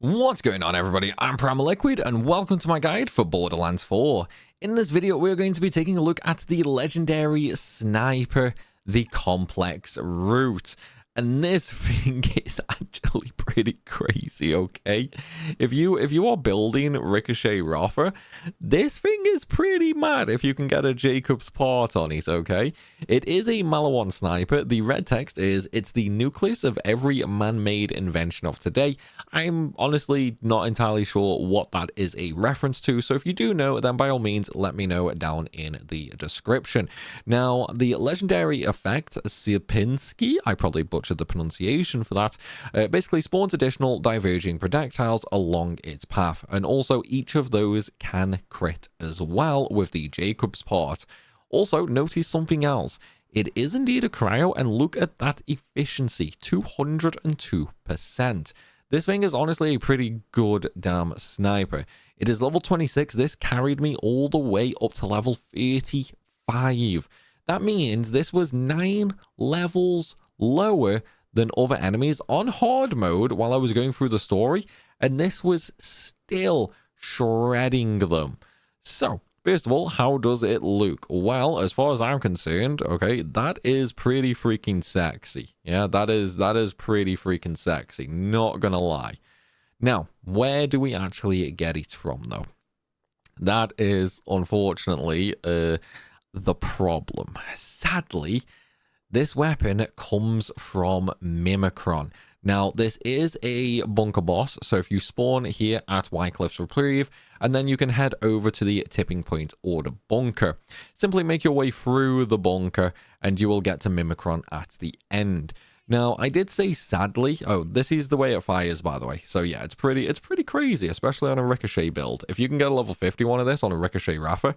What's going on, everybody? I'm Primalliquid and welcome to my guide for Borderlands 4. In this video, we're going to be taking a look at the legendary sniper, the complex route. And this thing is actually pretty crazy, okay? If you are building Ricochet Roffer, this thing is pretty mad if you can get a Jacob's part on it, okay? It is a Malawan sniper. The red text is, it's the nucleus of every man-made invention of today. I'm honestly not entirely sure what that is a reference to, so if you do know, then by all means, let me know down in the description. Now, the legendary effect, Sierpinski, I probably butchered the pronunciation for that, basically spawns additional diverging projectiles along its path, and also each of those can crit as well with the Jacob's part. Also, notice something else. It is indeed a cryo, and look at that efficiency, 202%. This thing is honestly a pretty good damn sniper. It is level 26. This carried me all the way up to level 35. That means this was 9 levels lower than other enemies on hard mode while I was going through the story, and this was still shredding them. So, first of all, how does it look? Well, as far as I'm concerned, okay, that is pretty freaking sexy. Yeah, that is pretty freaking sexy, not gonna lie. Now, where do we actually get it from, though? That is, unfortunately, the problem. Sadly, this weapon comes from Mimikron. Now, this is a bunker boss, so if you spawn here at Wycliffe's Reprieve, and then you can head over to the tipping point or the bunker. Simply make your way through the bunker, and you will get to Mimikron at the end. Now, I did say sadly, oh, this is the way it fires, by the way. So yeah, it's pretty crazy, especially on a Ricochet build. If you can get a level 51 of this on a Ricochet Raffer,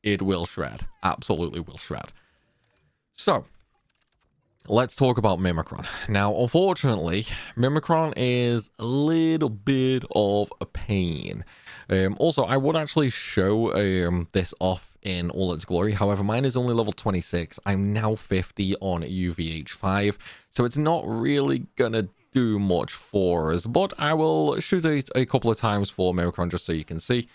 it will shred. Absolutely will shred. So, let's talk about Mimikron. Now, unfortunately, Mimikron is a little bit of a pain. Also, I would actually show this off in all its glory. However, mine is only level 26. I'm now 50 on UVH5, so it's not really gonna do much for us. But I will shoot it a couple of times for Mimikron just so you can see.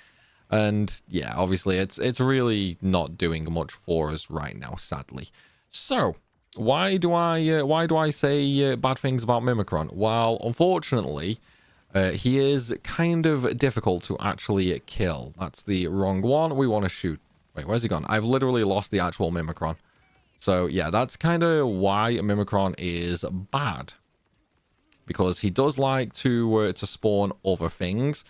And yeah, obviously, it's really not doing much for us right now, sadly. So, why do I say bad things about Mimikron? Well, unfortunately, he is kind of difficult to actually kill. That's the wrong one. We want to shoot. Wait, where's he gone? I've literally lost the actual Mimikron. So yeah, that's kind of why Mimikron is bad, because he does like to spawn other things.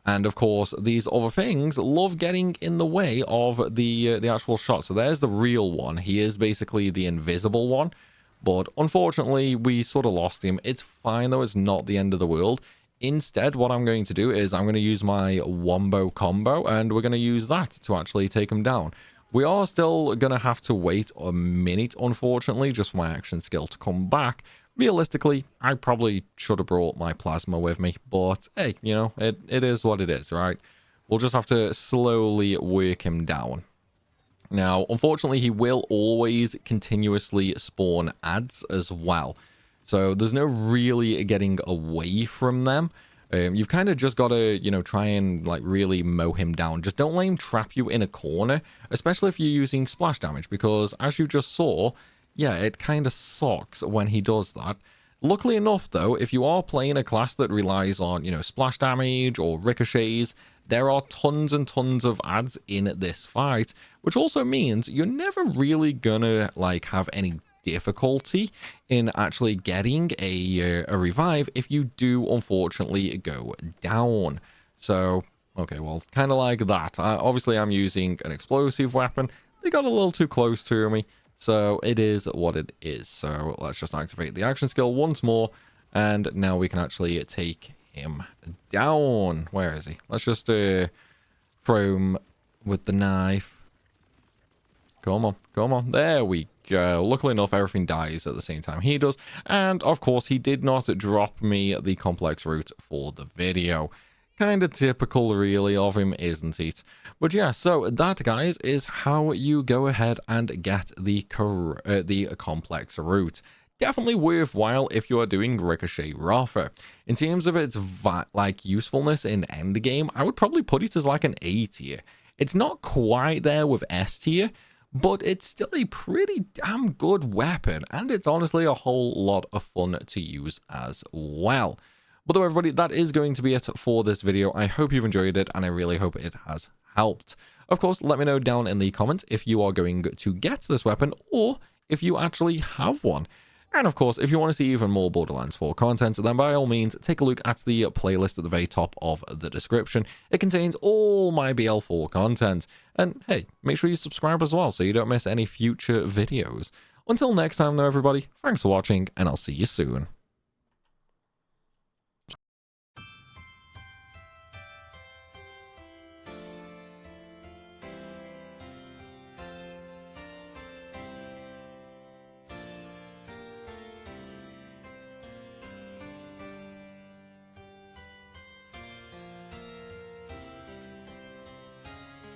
And of course, these other things love getting in the way of the actual shot. So there's the real one. He is basically the invisible one. But unfortunately, we sort of lost him. It's fine, though. It's not the end of the world. Instead, what I'm going to do is I'm going to use my Wombo combo, and we're going to use that to actually take him down. We are still going to have to wait a minute, unfortunately, just for my action skill to come back. Realistically, I probably should have brought my plasma with me, but hey, you know, it is what it is, right? We'll just have to slowly work him down. Now, unfortunately, he will always continuously spawn ads as well. So there's no really getting away from them. You've kind of just got to, you know, try and like really mow him down. Just don't let him trap you in a corner, especially if you're using splash damage, because as you just saw, yeah, it kind of sucks when he does that. Luckily enough, though, if you are playing a class that relies on, you know, splash damage or ricochets, there are tons and tons of ads in this fight, which also means you're never really gonna, like, have any difficulty in actually getting a revive if you do, unfortunately, go down. So, okay, well, kind of like that. Obviously, I'm using an explosive weapon. They got a little too close to me. So it is what it is. So let's just activate the action skill once more. And now we can actually take him down. Where is he? Let's just throw him with the knife. Come on, come on. There we go. Luckily enough, everything dies at the same time he does. And of course, he did not drop me the complex route for the video. Kind of typical, really, of him, isn't it? But yeah, so that, guys, is how you go ahead and get the complex route. definitely worthwhile if you are doing Ricochet Rafa. In terms of its usefulness in endgame, I would probably put it as like an A tier. It's not quite there with S tier, but it's still a pretty damn good weapon, and it's honestly a whole lot of fun to use as well. But though, everybody, that is going to be it for this video. I hope you've enjoyed it, and I really hope it has helped. Of course, let me know down in the comments if you are going to get this weapon, or if you actually have one. And of course, if you want to see even more Borderlands 4 content, then by all means, take a look at the playlist at the very top of the description. It contains all my BL4 content. And hey, make sure you subscribe as well so you don't miss any future videos. Until next time though, everybody, thanks for watching, and I'll see you soon.